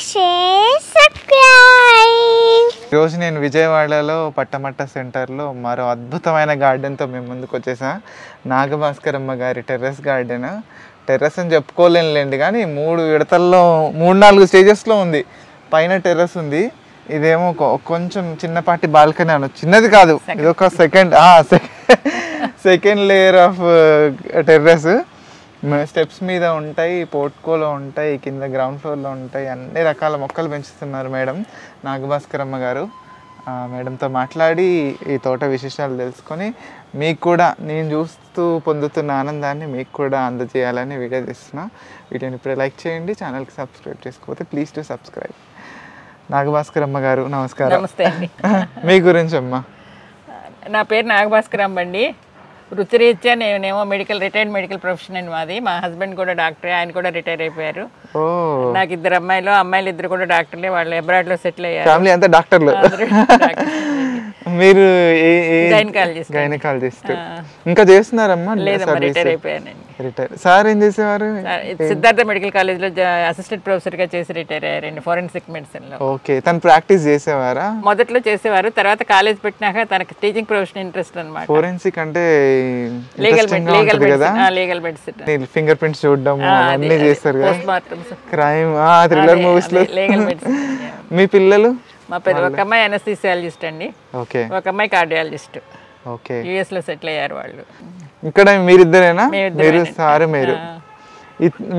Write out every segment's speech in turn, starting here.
share, subscribe. ఈరోజు నేను విజయవాడలో పట్టమట్ట సెంటర్లో మరో అద్భుతమైన గార్డెన్తో మేము ముందుకు వచ్చేసా. నాగభాస్కరమ్మ గారి టెర్రస్ గార్డెన్. టెర్రస్ అని చెప్పుకోలేనులేండి, కానీ 3 విడతల్లో 3-4 స్టేజెస్లో ఉంది. పైన టెర్రస్ ఉంది, ఇదేమో కొంచెం చిన్నపాటి బాల్కనీ అనొచ్చు. చిన్నది కాదు, ఇది ఒక second layer of terrace. Steps మీద ఉంటాయి, పోర్ట్కోలో ఉంటాయి, కింద గ్రౌండ్ ఫ్లోర్లో ఉంటాయి. అన్ని రకాల మొక్కలు పెంచుతున్నారు మేడం నాగభాస్కరమ్మ గారు. మేడంతో మాట్లాడి ఈ తోట విశేషాలు తెలుసుకొని మీకు కూడా నేను చూస్తూ పొందుతున్న ఆనందాన్ని మీకు కూడా అందజేయాలని వీడియో తీస్తున్నా. వీడియోని ఇప్పుడే లైక్ చేయండి, ఛానల్కి సబ్స్క్రైబ్ చేసుకోకపోతే ప్లీజ్ టు సబ్స్క్రైబ్. నాగభాస్కరమ్మ గారు నమస్కారం. నమస్తే అండి. మీ గురించి అమ్మా? నా పేరు నాగభాస్కరమ్మ అండి. వృత్తిరీత్యా నేనేమో రిటైర్డ్ మెడికల్ ప్రొఫెషనల్ మాది. మా హస్బెండ్ కూడా డాక్టరే, ఆయన కూడా రిటైర్ అయిపోయారు. నాకు 2 అమ్మాయిలు 2 కూడా డాక్టర్లే. వాళ్ళు అబ్రాడ్లో సెటిల్ అయ్యారు. ఫ్యామిలీ అంతా డాక్టర్లు. మీరు గైనకాలజిస్ట్ ఇంకా చేస్తున్నారమ్మా? లేదమ్మా, రిటైర్ అయిపోయానండి. సార్ ఏం చేసేవారు? సిద్ధార్థ మెడికల్ కాలేజ్లో అసిస్టెంట్ ప్రొఫెసర్గా చేసి రిటైర్ అయ్యారండి, ఫోరెన్సిక్ మెడిసిన్లో. ఓకే, తను ప్రాక్టీస్ చేసేవారా? మొదట్లో చేసేవారు, తర్వాత కాలేజ్ పెట్టినాక తనకి టీచింగ్ ప్రొఫెషన్ ఇంట్రెస్ట్ అనమాట. ఫోరెన్సిక్ అంటే లీగల్ మెడిసిన్, ఫింగర్ ప్రింట్స్ చూడడం అన్నీ చేస్తారు కదా, post mortems, crime, thriller movies లో. Legal medicine. మీ పిల్లలు? మా ఒక అమ్మాయి అనస్థీసియాలజిస్ట్ అండి, ఒక అమ్మాయి కార్డియాలజిస్ట్. ఓకే, యుఎస్ లో సెటిల్ అయ్యారు వాళ్ళు. ఇక్కడ మీరిద్దరేనా? మీరు సార్ మీరు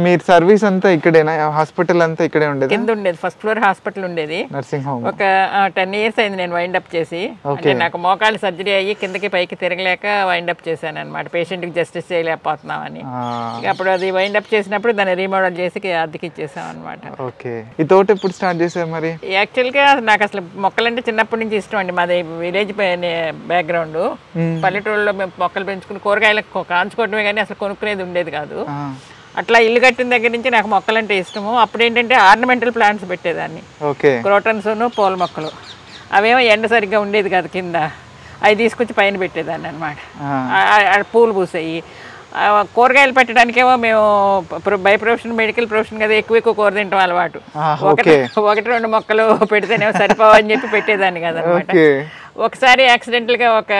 మీరు సర్వీస్ అంతా ఇక్కడేనా? హాస్పిటల్ అంతా ఇక్కడే ఉండేది? కింద ఉండేది, ఫస్ట్ ఫ్లోర్ హాస్పిటల్ ఉండేది. Nursing home. ఒక 10 years అయింది నేను వైండ్ అప్ చేసి. అంటే నాకు మోకాళ్ళు సర్జరీ అయ్యి కిందకి పైకి తిరగలేక వైండ్ అప్ చేశాను అనమాట. పేషెంట్కి జస్టిస్ చేయలేకపోతున్నామని. అప్పుడు అది వైండ్ అప్ చేసినప్పుడు దాన్ని రీమోడల్ చేసి అద్దెకి ఇచ్చేసాం అనమాట. ఓకే, ఈ తోట ఎప్పుడు స్టార్ట్ చేసారు మరి? యాక్చువల్గా నాకు అసలు మొక్కలంటే చిన్నప్పటి నుంచి ఇష్టం అండి. మాది విలేజ్ బ్యాక్గ్రౌండ్. పల్లెటూరులో మేము మొక్కలు పెంచుకుని కూరగాయలకు కాంచుకోవడమే కానీ అసలు కొనుక్కునేది ఉండేది కాదు. అట్లా ఇల్లు కట్టిన దగ్గర నుంచి నాకు మొక్కలంటే ఇష్టము. అప్పుడు ఏంటంటే ఆర్నమెంటల్ ప్లాంట్స్ పెట్టేదాన్ని, క్రోటన్స్, పూల మొక్కలు. అవేమో ఎండ సరిగ్గా ఉండేది కాదు కింద, అవి తీసుకొచ్చి పైన పెట్టేదాన్ని అనమాట. పూలు పూసాయి. కూరగాయలు పెట్టడానికేమో మేము బై ప్రొఫెషన్ మెడికల్ ప్రొఫెషన్ కదా, ఎక్కువ కూర తింటాం అలవాటు. 1-2 మొక్కలు పెడితేనేమో సరిపోవని చెప్పి పెట్టేదాన్ని కదనమాట. ఒకసారి యాక్సిడెంటల్గా ఒక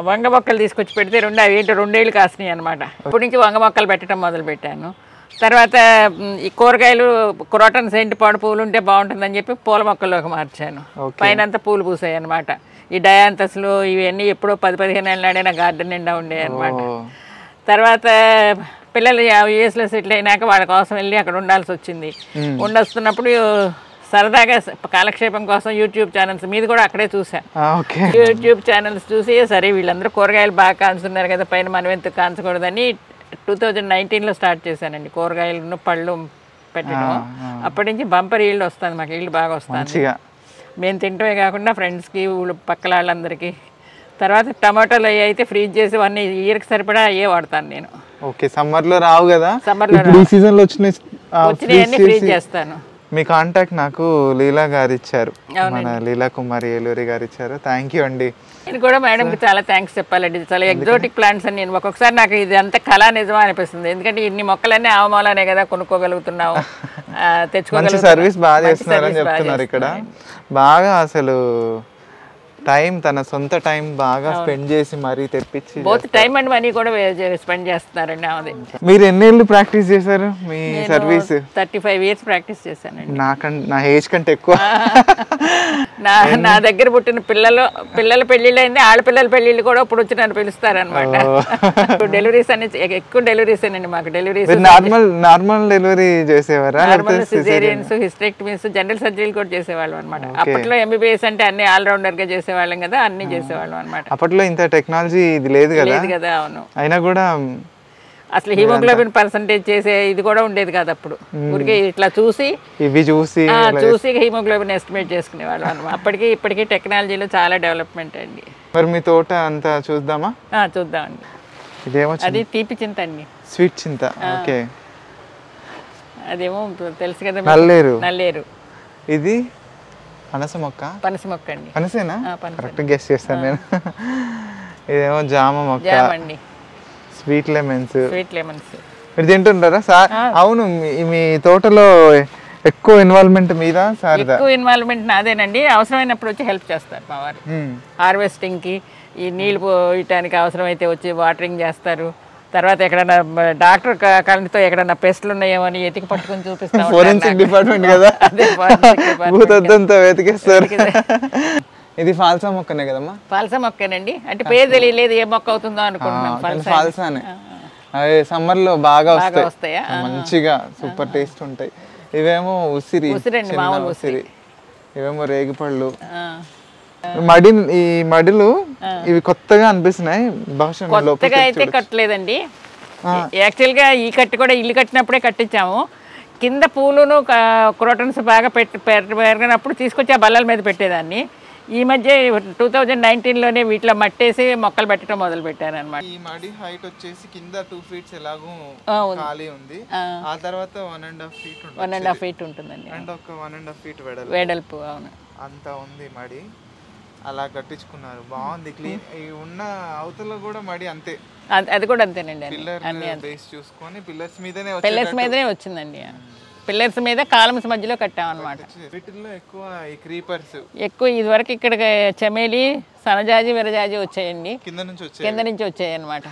వంగ మొక్కలు తీసుకొచ్చి పెడితే అవి 2 ఏళ్ళు కాసినాయి అనమాట. అప్పటి నుంచి వంగ మొక్కలు పెట్టడం మొదలు పెట్టాను. తర్వాత ఈ కూరగాయలు క్రోటన్స్ ఏంటి పాడు పూలు ఉంటే బాగుంటుందని చెప్పి పూల మొక్కల్లోకి మార్చాను. పైన అంతా పూలు పూసాయి అనమాట. ఈ డయాంతస్లు ఇవన్నీ ఎప్పుడో 10-15 ఏళ్ళ నాడే నా గార్డెన్ నిండా ఉండేవి అనమాట. తర్వాత పిల్లలు యూఎస్లో సెటిల్ అయినాక వాళ్ళ కోసం వెళ్ళి అక్కడ ఉండాల్సి వచ్చింది. ఉండొస్తున్నప్పుడు సరదాగా కాలక్షేపం కోసం యూట్యూబ్ ఛానల్స్ మీద కూడా అక్కడే చూసాను. యూట్యూబ్ ఛానల్స్ చూసి సరే వీళ్ళందరూ కూరగాయలు బాగా కాంచుతున్నారు కదా, పైన మనం ఎందుకు కాంచకూడదని 2019లో స్టార్ట్ చేశానండి కూరగాయలను పళ్ళు పెట్టడం. అప్పటి నుంచి బంపర్ ఈల్డ్ వస్తుంది, మాకు ఈల్డ్ బాగా వస్తుంది. మేము తింటమే కాకుండా ఫ్రెండ్స్కి పక్కల వాళ్ళందరికీ. తర్వాత టమాటోలు అవి అయితే ఫ్రీజ్ చేసి 1 yearకి సరిపడా అయ్యే వాడతాను నేను. ఓకే, సమ్మర్లో రావు కదా, సమ్మర్లో వచ్చినాయన్నీ ఫ్రీజ్ చేస్తాను. మీ కాంటాక్ట్ నాకు లీలా గారు ఇచ్చారు, మన లీలా కుమారి ఏలూరి గారు ఇచ్చారు. థ్యాంక్ యూ అండి. నేను కూడా మేడంకి చాలా థ్యాంక్స్ చెప్పాలండి. చాలా ఎగ్జోటిక్ ప్లాంట్స్ అని నేను ఒక్కొక్కసారి నాకు ఇది అంత కళా నిజమా అనిపిస్తుంది. ఎందుకంటే ఇన్ని మొక్కలన్నీ ఆవమూలనే కదా కొనుక్కోగలుగుతున్నావు, తెచ్చుకోగలుగుతున్నావు. సర్వీస్ బాగా చేస్తున్నారని చెప్తున్నారు ఇక్కడ. బాగా అసలు టైం, తన సొంత టైం బాగా స్పెండ్ చేసి మరీ తెప్పించి బోత్ టైం అండ్ మనీ కూడా స్పెండ్ చేస్తున్నారండి. అది మీరు ఎన్నేళ్ళు ప్రాక్టీస్ చేశారు మీ సర్వీస్? 35 years ప్రాక్టీస్ చేశానండి. నా ఏజ్ కంటే ఎక్కువ. నా దగ్గర పుట్టిన పిల్లల పెళ్లిళ్ళు అయింది, ఆడపిల్లల పెళ్లిళ్ళు కూడా ఇప్పుడు వచ్చి నన్ను పిలుస్తారనమాట. డెలివరీస్ అనేది ఎక్కువ డెలివరీస్ అండి మాకు. డెలివరీస్ నార్మల్ డెలివరీ చేసేవారా? సిజేరియన్స్, హిస్టెక్టమీస్, జనరల్ సర్జరీలు కూడా చేసేవాళ్ళం అనమాట. అప్పట్లో ఎంబీబీఎస్ అంటే అన్ని ఆల్రౌండర్ గా చేసేవాళ్ళం కదా, అన్ని చేసేవాళ్ళం అనమాట. అప్పట్లో ఇంత టెక్నాలజీ ఇది లేదు కదా. అవును, అయినా కూడా అసలు హిమోగ్లోబిన్ పర్సంటేజ్ చేసే ఇది కూడా ఉండేది కాదు అప్పుడు. ఊరికే ఇట్లా చూసి హిమోగ్లోబిన్ ఎస్టిమేట్ చేసుకునేవాళ్ళం అనమాట. అప్పటికి ఇప్పటికీ టెక్నాలజీలో చాలా డెవలప్మెంట్ అండి. మరి మీ తోట అంతా చూద్దామా? చూద్దామండి. ఇదేమో అది తీపి చింత అండి, స్వీట్ చింత. ఓకే, అదేమో తెలుసు కదా, నల్లేరు. ఇది పనస మొక్క. పనస మొక్క అండి. పనసేనా? కరెక్ట్ గెస్ చేస్తాను నేను. ఇదేమో జామ మొక్క. Sweet lemons. స్వీట్ లెమన్స్ మీరు తింటుంటారా సార్? అవును, మీ తోటలో ఎక్కువ ఇన్వాల్వ్మెంట్ మీద సారిదా? ఎక్కువ ఇన్వాల్వ్మెంట్ నాదేనండి. అవసరమైనప్పుడు వచ్చి హెల్ప్ చేస్తారు మా వారు. హార్వెస్టింగ్కి, ఈ నీళ్ళు పోయటానికి అవసరమైతే వచ్చి వాటరింగ్ చేస్తారు. తర్వాత ఎక్కడన్నా డాక్టర్ కళ్ళతో ఎక్కడన్నా పెస్ట్లు ఉన్నాయేమో అని ఎతికి పట్టుకొని చూపిస్తాం. ఫోరెన్సిక్ డిపార్ట్మెంట్ కదా, భూతద్దంతో వెతికేస్తారు. ఇది ఫాల్సా మొక్కనే కదమ్మా? ఫాల్సా మొక్కనండి. అంటే పేరు తెలియలేదు, ఏ మొక్క అవుతుందో అనుకుంటున్నాం. ఫాల్సానే. అవి సమ్మర్ లో బాగా వస్తాయి, మంచిగా సూపర్ టేస్ట్ ఉంటాయి. ఇవేమో ఉసిరి, ఉసిరి. ఇవేమో రేగిపళ్ళు. ఈ మడిలు ఇవి కొత్తగా అనిపిస్తున్నాయి. కొత్తగా అయితే కట్టలేదండి. యాక్చువల్గా ఈ కట్టి కూడా ఇల్లు కట్టినప్పుడే కట్టించాము. కింద పూలును క్రోటన్స్ బాగా పెరిగినప్పుడు తీసుకొచ్చి ఆ బల్లల మీద పెట్టేదాన్ని. ఈ మధ్య 2019లోనే వీటిలో మట్టేసి మొక్కలు పెట్టడం మొదలు పెట్టాను అనమాట. ఈ మడి హైట్ వచ్చేసి కింద 2 feet ఎలాగో ఖాళీ ఉంది. ఆ తర్వాత 1.5 feet ఉంటుందండి. అండ్ ఒక 1.5 feet వెడల్పు. అవును, అంత ఉంది మడి. అలా కట్టించుకున్నారు, బాగుంది. క్లీన్. ఉన్న అవతల కూడా మడి అంతే, అది కూడా అంతేనండి. పిల్లర్ బేస్ చూసుకొని పిల్లర్స్ మీదనే వచ్చిందండి. పిల్లర్స్ మీద కాలమ్స్ మధ్యలో కట్టామన్నమాట. వీటిల్లో ఎక్కువ ఈ క్రీపర్స్ ఎక్కువ. ఇదివరకు ఇక్కడ చమేలి, సనజాజి, విరజాజి వచ్చాయండి, కింద నుంచి వచ్చాయి అనమాట.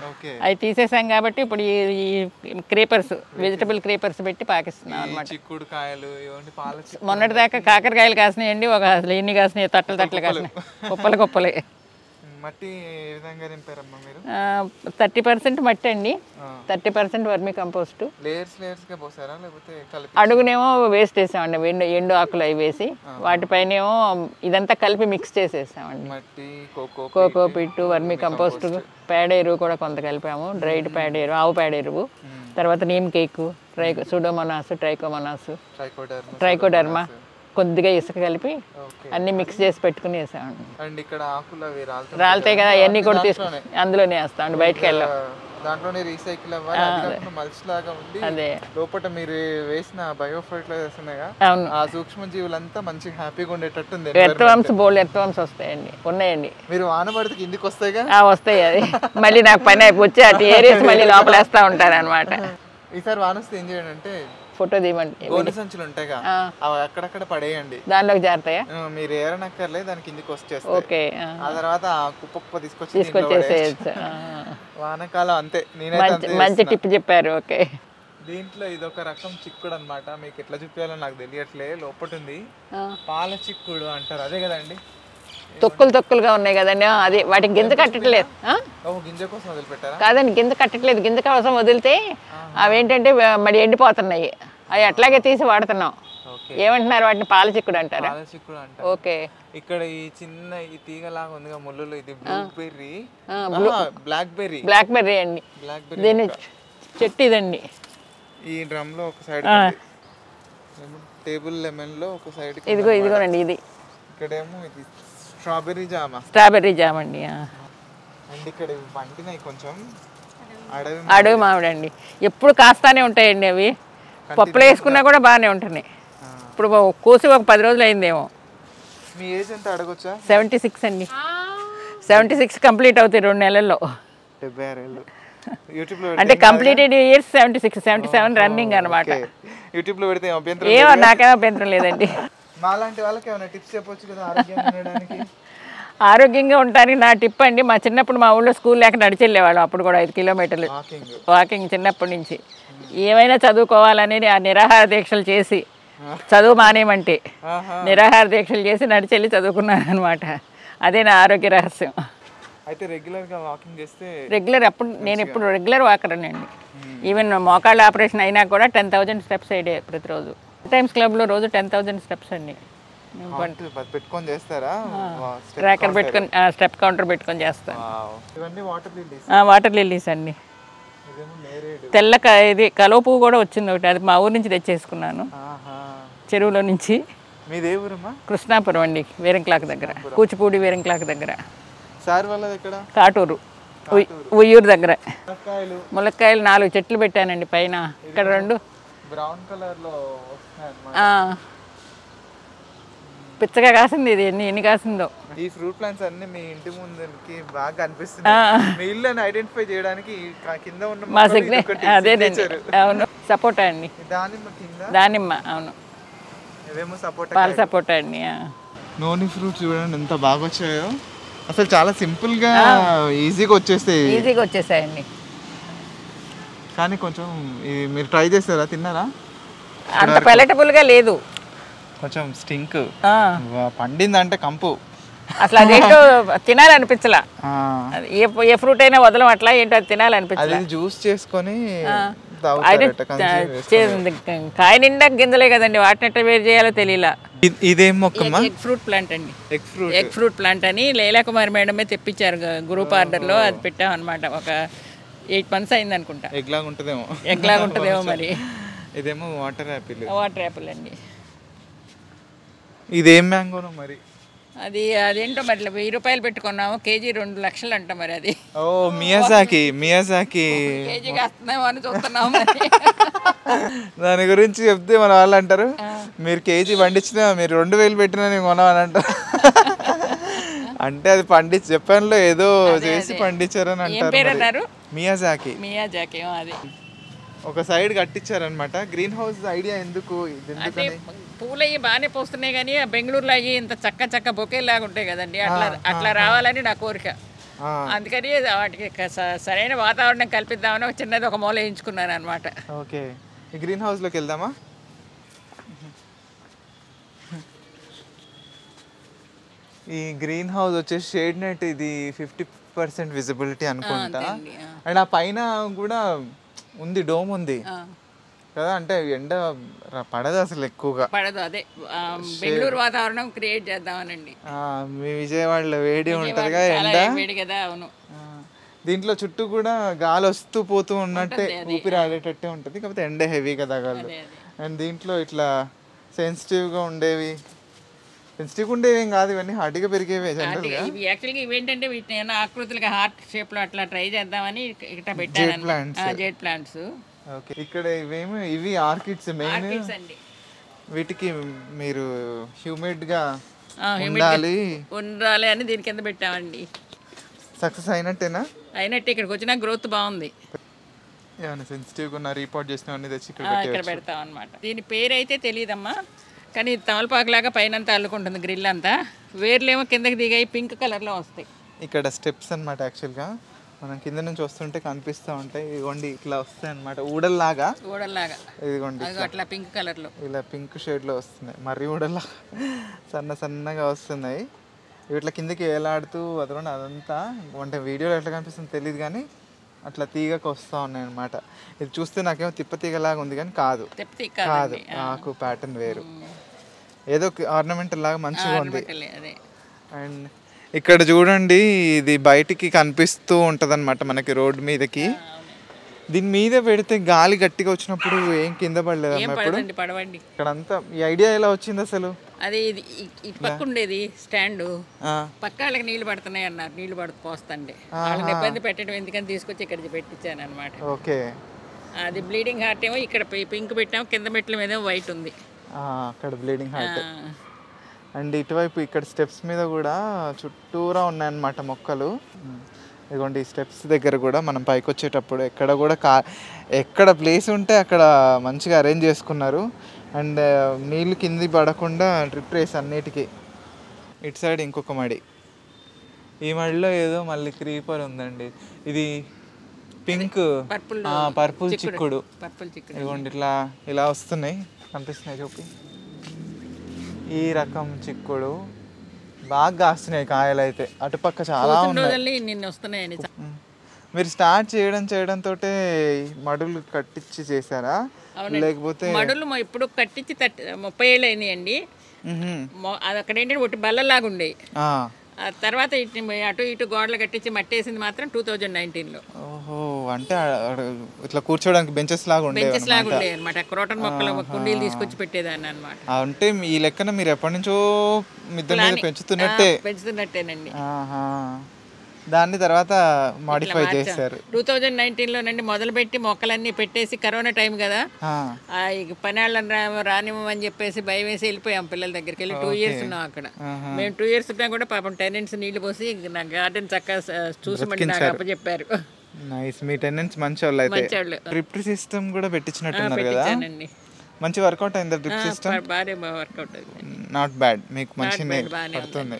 అవి తీసేసాం కాబట్టి ఇప్పుడు ఈ క్రీపర్స్, వెజిటబుల్ క్రీపర్స్ పెట్టి పాకిస్తున్నాం అనమాట. చిక్కుడుకాయలు, మొన్నటి దాకా కాకరకాయలు కాసినాయండి. ఒక అసలు ఎన్ని కాసినాయి, తట్టలు కాసినాయి, కుప్పలే. మట్టి ఏ విధంగా నింపారమ్మా మీరు? 30% మట్టి అండి, 30% వర్మి కంపోస్ట్. లేయర్స్ గా పోసారా లేకపోతే కలిపి? అడుగునేమో వేస్ట్ వేసామండి, ఎండు ఆకులు అవి వేసి, వాటిపైనేమో ఇదంతా కలిపి మిక్స్ చేసేసామండి. మట్టి, కోకో పిట్టు, వర్మి కంపోస్ట్, పేడ ఎరువు కూడా కొంత కలిపాము. డ్రైడ్ పేడ ఎరువు, ఆవు పేడ ఎరువు, తర్వాత నీమ్ కేకు, సూడోమోనాస్, ట్రైకోడర్మా, కొద్దిగా ఇసుక కలిపి అన్ని మిక్స్ చేసి పెట్టుకుని వేసామండి. అండ్ ఇక్కడ ఆకులు అవి రాలుతాయి కదా, అవన్నీ కూడా తీసుకుని అందులోనే వేస్తామండి. బయటకు వెళ్ళాం, దాంట్లోనే రీసైకిల్ అవ్వాలి. మల్చ్ లాగా ఉండి అదే లోపల మీరు వేసిన బయో ఫర్టిలైజర్స్ ఉన్నాయిగా, ఆ సూక్ష్మ జీవులంతా మంచిగా హ్యాపీగా ఉండేటట్టు ఉంది. ఎర్త్వామ్స్ వస్తాయండి, ఉన్నాయండి. మీరు వాన పడితే కిందికి వస్తాయిగా? వస్తాయి. అది మళ్ళీ నాకు పని అయిపోయి అటు ఏరేసి మళ్ళీ లోపల వేస్తా ఉంటారు అనమాట. ఈసారి వాన వస్తే ఏం చేయండి అంటే ఫోటో తీయమండి. గోనె సంచులు ఉంటాయిగా, అవి అక్కడక్కడ పడేయండి. దానిలోకి జారుతాయా? మీరు ఏరనక్కర్లేదు, దాని కిందికి వచ్చేస్తాయి. ఓకే. ఆ తర్వాత కుప్ప తీసుకొచ్చేసేయచ్చు. వానకాలం అంతే. మంచి టిప్ చెప్పారు. ఓకే. దీంట్లో ఇదొక రకం చిక్కుడు అనమాట. మీకు ఎట్లా చూపించాలో నాకు తెలియట్లే. లోపల ఉంది పాల చిక్కుడు అంటారు, అదే కదండి? తొక్కులుగా ఉన్నాయి కదండి. అది వాటికి గింజ కట్టట్లేదు. గింజ కోసం వదిలిపెట్టారా? కాదండి, గింజ కట్టట్లేదు. గింజ కోసం వదిలితే అవేంటంటే మరి ఎండిపోతున్నాయి. అవి అట్లాగే తీసి వాడుతున్నాం. ఏమంటున్నారు వాటిని? పాల చిక్కుడు అంటారా? ఓకే. ఇక్కడ ఈ చిన్న ఈ తీగలాగా ఉందిగా ముళ్ళులో, ఇది బ్లాక్ బెర్రీ అండి. దీని చెట్టు ఇదండి. ఈ డ్రమ్ లో ఒక సైడ్, టేబుల్ లెమన్ లో ఒక సైడ్, ఇదిగోనండి. ఇది ఇక్కడేమో ఇది స్ట్రాబెర్రీ జామ్ అండి. అండ్ ఇక్కడ పండినాయి కొంచెం అడవి మామిడి అండి. ఎప్పుడు కాస్తానే ఉంటాయండి అవి. పప్పులో వేసుకున్నా కూడా బాగానే ఉంటున్నాయి. ఇప్పుడు కోసి ఒక 10 రోజులు అయిందేమో. మీ ఏజ్ ఎంత అడగొచ్చా? 76 అండి. 76 కంప్లీట్ అవుతాయి 2 నెలల్లో. 76 ఏళ్ళు. అంటే కంప్లీటెడ్ ఇయర్స్ 76, 77 రన్నింగ్ అనమాట. యూట్యూబ్ లో పెడితే నాకేమో అభ్యంతరం లేదండి. మాలాంటి వాళ్ళకి ఏమైనా టిప్స్ చెప్పొచ్చు కదా ఆరోగ్యంగా ఉండడానికి? ఆరోగ్యంగా ఉండడానికి నా టిప్ అండి, మా చిన్నప్పుడు మా ఊళ్ళో స్కూల్ లేక నడిచి వెళ్ళేవాళ్ళం. అప్పుడు కూడా 5 కిలోమీటర్లు వాకింగ్ చిన్నప్పటి నుంచి. ఏమైనా చదువుకోవాలనేది ఆ నిరాహార దీక్షలు చేసి, చదువు మానేమంటే నిరాహార దీక్షలు చేసి నడిచి వెళ్ళి చదువుకున్నాను అనమాట. అదే నా ఆరోగ్య రహస్యం. అయితే రెగ్యులర్గా వాకింగ్ చేస్తే? నేను ఎప్పుడు రెగ్యులర్ వాకర్ అండి. ఈవెన్ మోకాళ్ళ ఆపరేషన్ అయినా కూడా 10,000 స్టెప్స్ అయ్యే ప్రతిరోజు. టైమ్స్ క్లబ్లో రోజు 10,000 స్టెప్స్ అండి. పెట్టుకొని చేస్తారా? ట్రాకర్ పెట్టుకొని, స్టెప్ కౌంటర్ పెట్టుకొని చేస్తాను. వాటర్ లిల్లీస్ అండి. తెల్ల ఇది కలువ పువ్వు కూడా వచ్చింది ఒకటి, అది మా ఊరు నుంచి తెచ్చేసుకున్నాను, చెరువులో నుంచి. కృష్ణాపురం అండి, వేరంక్లాక్ దగ్గర, కూచిపూడి వేరంక్లాక్ దగ్గర. కాటూరు, ఉయ్యూరు దగ్గర. ములక్కాయలు 4 చెట్లు పెట్టానండి పైన. ఇక్కడ 2 బ్రౌన్ కలర్ లో పిచ్చగా కాసింది. ఇది ఎన్ని కాసిందో. ఈ ఫ్రూట్ ప్లాంట్స్ అన్ని మీ ఇంటి ముందుకి బాగా అనిపిస్తుంది. మీ ఇల్లుని ఐడెంటిఫై చేయడానికి కింద ఉన్న మా సిగ్నేచర్ అదేనండి. అవును, సపోటా అండి. దానిమ్మ. అవును. ఇవేమో సపోటా పాల సపోటా అండి. నోని ఫ్రూట్స్ చూడండి ఎంత బాగా వచ్చాయో. అసలు చాలా సింపుల్గా ఈజీగా వచ్చేస్తాయి. ఈజీగా వచ్చేసాయండి. కానీ కొంచెం మీరు ట్రై చేస్తారా, తిన్నారా? అంత పెలటబుల్గా లేదు, కొంచెం స్టింక్. పండిందంటే కంపు. అసలు అదేంటో తినాలనిపించలా. ఏ ఫ్రూట్ అయినా వదలం అట్లా, ఏంటో అది తినాలనిపించలా. జ్యూస్ చేసుకొని కాయ నిండా గింజలే కదండి, వాటిని ఎట్లా వేరు చేయాలో తెలియలా. ఇదేం మొక్కమ్మా? ఎగ్ ఫ్రూట్ ప్లాంట్ అండి. ఎగ్ ఫ్రూట్ ప్లాంట్ అని లీలాకుమారి మేడమే తెప్పించారు గ్రూప్ ఆర్డర్లో. అది పెట్టాం అనమాట. ఒక 8 months అయింది అనుకుంటా. ఎగ్ లాగా ఉంటుందేమో మరి. ఇదేమో వాటర్ యాపిల్ అండి. ఇదేం మ్యాంగోనో మరి? అదేంటో మరి 1000 రూపాయలు పెట్టుకున్నాము, కేజీ 2 లక్షలు అంట మరి. అది మియాజాకి కేజీ కాస్తున్నామో అని చూస్తున్నాము. దాని గురించి చెప్తే మన వాళ్ళు అంటారు, మీరు కేజీ పండించినా మీరు 2000 పెట్టినా నేను కొనమని అంటారు. అంటే అది జపాన్లో ఏదో చేసి పండించారని అంటారు. మియాజాకి అది ఒక సైడ్ కట్టించారనమాట. గ్రీన్ హౌస్ ఐడియా ఎందుకు? పూలు అయ్యి బాగానే పోస్తున్నాయి కానీ బెంగళూరులో అయ్యి ఇంత చక్క బొకేలాగా ఉంటాయి కదండి, అట్లా రావాలని నా కోరిక. అందుకని వాటికి సరైన వాతావరణం కల్పిద్దామని ఒక చిన్నది ఒక మూల వేయించుకున్నాను అనమాట. ఓకే, ఈ గ్రీన్ హౌస్లోకి వెళ్దామా? ఈ గ్రీన్ హౌస్ వచ్చేసి షేడ్ నెట్, ఇది 50% విజిబిలిటీ అనుకుంటా. అండ్ ఆ పైన కూడా ఉంది, డోమ్ ఉంది కదా, అంటే ఎండ పడదు అసలు, ఎక్కువగా పడదు. అదే బెంగళూరు వాతావరణం క్రియేట్ చేద్దామనండి. మీ విజయవాడలో వేడి ఉంటదిగా, ఎండ వేడి కదా. అవును, దీంట్లో చుట్టూ కూడా గాలి వస్తూ పోతూ ఉన్నట్టే, ఊపిరి ఆడేటట్టే ఉంటుంది. కాకపోతే ఎండ హెవీగా తగలదు. అండ్ దీంట్లో ఇట్లా సెన్సిటివ్గా ఉండేవి ఏం కాదు, ఇవన్నీ హార్ట్గా పెరిగేవి. ఇవి యాక్చువల్గా ఇవేంటంటే వీటిని ఆకృతులుగా హార్ట్ షేప్లో అట్లా ట్రై చేద్దామని ఇక్కడ పెట్టాను. Z plants. ఓకే, ఇక్కడ ఇవి ఆర్కిడ్స్ మెయిన్. వీటికి మీరు హ్యూమిడ్గా ఉండాలి అని దీని కింద పెట్టామండి. సక్సెస్ అయినట్టేనా? అయినట్టే. ఇక్కడికి వచ్చినా గ్రోత్ బాగుంది. ఏమైనా సెన్సిటివ్గా ఉన్న రీపోర్ట్ చేసినవన్నీ తెచ్చి ఇక్కడ పెడతాం అనమాట. దీని పేరు అయితే తెలియదమ్మా, కానీ తమలపాకులాగా పైన అల్లుకుంటుంది గ్రిల్ అంతా. వేర్లేమో కిందకి దిగాయి, పింక్ కలర్లో వస్తాయి. ఇక్కడ స్టెప్స్ అనమాట. యాక్చువల్గా మనం కింద నుంచి వస్తుంటే కనిపిస్తూ ఉంటాయి. ఇదిగోండి ఇట్లా వస్తాయి అనమాట, ఊడల్లాగా. ఇదిగోండి అట్లా పింక్ కలర్లో, ఇలా పింక్ షేడ్లో వస్తున్నాయి. మరీ ఊడల్లా సన్నగా వస్తున్నాయి. ఇట్లా కిందకి వేలాడుతూ అదొండి అదంతా. అంటే వీడియోలో ఎట్లా కనిపిస్తుందో తెలియదు కానీ అట్లా తీగకు వస్తూ ఉన్నాయి అనమాట. ఇది చూస్తే నాకేమో తిప్పతీగలాగా ఉంది కానీ కాదు, ఆకు ప్యాటర్న్ వేరు, ఏదో ఆర్నమెంటల్ లాగా మంచిగా ఉంది. అండ్ ఇక్కడ చూడండి, ఇది బయటికి కనిపిస్తూ ఉంటుంది అనమాట మనకి రోడ్డు మీదకి. దీని మీద పెడితే గాలి గట్టిగా వచ్చినప్పుడు ఏం కింద పడలేదు అన్నప్పుడు. ఇక్కడంతా ఈ ఐడియా ఎలా వచ్చింది అసలు? అది పక్క ఉండేది స్టాండ్, పక్క వాళ్ళకి నీళ్లు పడుతున్నాయి అన్నారు, నీళ్లు పోస్తండి వాళ్ళని ఇబ్బంది పెట్టడం ఎందుకని తీసుకొచ్చి ఇక్కడ పెట్టించాను అనమాట. ఓకే, అది బ్లీడింగ్ హార్ట్ ఏమో ఇక్కడ పింక్ పెట్టాము, కింద మెట్ల మీద వైట్ ఉంది, అక్కడ బ్లీడింగ్ హార్ట్. అండ్ ఇటువైపు ఇక్కడ స్టెప్స్ మీద కూడా చుట్టూరా ఉన్నాయన్నమాట మొక్కలు. ఇదిగోండి ఈ స్టెప్స్ దగ్గర కూడా మనం పైకి వచ్చేటప్పుడు ఎక్కడ కూడా ఎక్కడ ప్లేస్ ఉంటే అక్కడ మంచిగా అరేంజ్ చేసుకున్నారు. అండ్ నీళ్ళు కింది పడకుండా డ్రిప్ రేస్ అన్నిటికీ. ఇటు సైడ్ ఇంకొక మడి, ఈ మడిలో ఏదో మళ్ళీ క్రీపర్ ఉందండి. ఇది పింక్ పర్పుల్ చిక్కుడు. ఇదిగోండి ఇట్లా ఇలా వస్తున్నాయి, కనిపిస్తున్నాయి చూపి. ఈ రకం చిక్కుడు బాగా కాస్తున్నాయి కాయలు అయితే. అటుపక్క చాలా వస్తున్నాయి. మీరు స్టార్ట్ చేయడంతో మడులు కట్టించి చేశారా, లేకపోతే? మడులు ఇప్పుడు కట్టించి 30 ఏళ్ళు అయినాయండి. అది అక్కడ ఏంటంటే ఒకటి బల్లలాగా ఉండేవి. తర్వాత అటు ఇటు గోడలు కట్టించి మట్టేసింది మాత్రం 2019లో. ఓహో, అంటే ఇట్లా కూర్చోడానికి బెంచెస్ లాగా ఉండేవి అనమాట. క్రోటన్ మొక్కలు కుండీలు తీసుకొచ్చి పెట్టేదాన్ని అనమాట. అంటే ఈ లెక్కన మీరు ఎప్పటి నుంచో మిద్దె మీద పెంచుతున్నట్టేనండి. దాన్ని తర్వాత మాడిఫై చేశారు 2019లోనండి. మొదలుపెట్టి మొక్కలన్నీ పెట్టేసి కరోనా టైం కదా, పని రానివ్వమని చెప్పేసి భయం వేసి వెళ్ళిపోయాం పిల్లల దగ్గరికి వెళ్ళి. 2 years ఉన్నాం అక్కడ. మేము 2 years ఉన్నా కూడా పాపం టెనెంట్స్ నీళ్లు పోసి నా గార్డెన్ చక్కగా చూసి నాకు అప్పచెప్పారు. నైస్, మీ టెనెంట్స్ మంచి వాళ్ళు అయితే. డ్రిప్ సిస్టమ్ కూడా పెట్టించినట్టున్నారు కదా. మంచి వర్కౌట్ అయిందా డ్రిప్ సిస్టమ్? బాగా వర్కౌట్ అయింది. నాట్ బ్యాడ్, మీకు మంచి బాగానే పడుతుంది.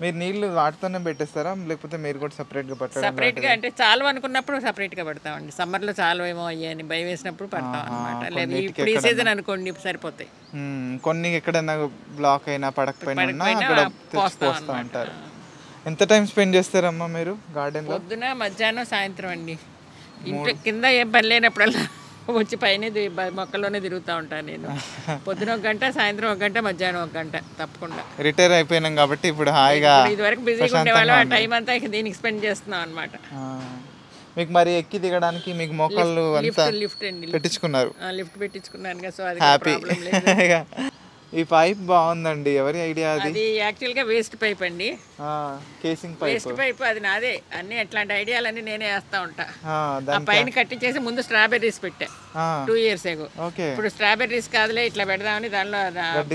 మీరు నీళ్లు వాటితోనే పెట్టేస్తారా లేకపోతే మీరు కూడా సపరేట్గా పట్టడం? సపరేట్గా అంటే చాలు అనుకున్నప్పుడు సపరేట్గా పడతామండి. సమ్మర్లో చాలు ఏమో అయ్యని భయం వేసినప్పుడు పడతాం అనమాట. లేదు ఇప్పుడు ఈ సీజన్ అనుకోండి సరిపోతాయి. కొన్ని ఎక్కడైనా బ్లాక్ అయినా పడకపోయినా అక్కడ పోస్తూ ఉంటారు. ఎంత టైం స్పెండ్ చేస్తారమ్మా మీరు గార్డెన్లో? పొద్దున మధ్యాహ్నం సాయంత్రం అండి. ఇంట్లో కింద ఏం పని లేనప్పుడల్లా వచ్చి పైన మొక్కల్లోనే తిరుగుతూ ఉంటాను నేను. పొద్దున 1 గంట, సాయంత్రం 1 గంట, మధ్యాహ్నం 1 గంట తప్పకుండా. రిటైర్ అయిపోయినాం కాబట్టి ఇప్పుడు హాయిగా, ఇదివరకు బిజీగా ఉండేవాళ్ళం, ఆ టైం అంతా దీనికి స్పెండ్ చేస్తున్నాం అనమాట. మీకు మరి ఎక్కి దిగడానికి మీకు మోకాళ్ళు లిఫ్ట్ అండి పెట్టించుకున్నారు? లిఫ్ట్ పెట్టించుకున్నాను కదా, సో అది హ్యాపీ. ప్రాబ్లం లేదు. ఈ పైప్ బాగుందండి, ఎవరి ఐడియా అది? అది యాక్చువల్గా వేస్ట్ పైప్ అండి, కేసింగ్ పైప్. వేస్ట్ పైప్ అది నాదే. అన్ని అట్లాంటి ఐడియాలన్నీ నేనే వేస్తా ఉంటా. ఆ దాని పైన కట్టించేసి ముందు స్ట్రాబెర్రీస్ పెట్టా 2 years ago. ఓకే. ఇప్పుడు స్ట్రాబెర్రీస్ కాదులే ఇట్లా పెడదామని దానిలో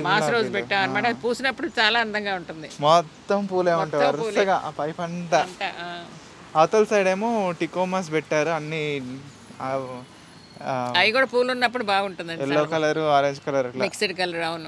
మాస్ రోజ్ పెట్టాం అనమాట. అది పూసినప్పుడు చాలా అందంగా ఉంటుంది. మొత్తం పూలే ఉంటాయి వరుసగా ఆ పైప్ అంతా. అవతల సైడ్ ఏమో టికోమాస్ పెట్టారు అన్ని, అవి కూడా పూలు ఉన్నప్పుడు బాగుంటుంది. Yellow colour, orange colour, mixed colour. అవును.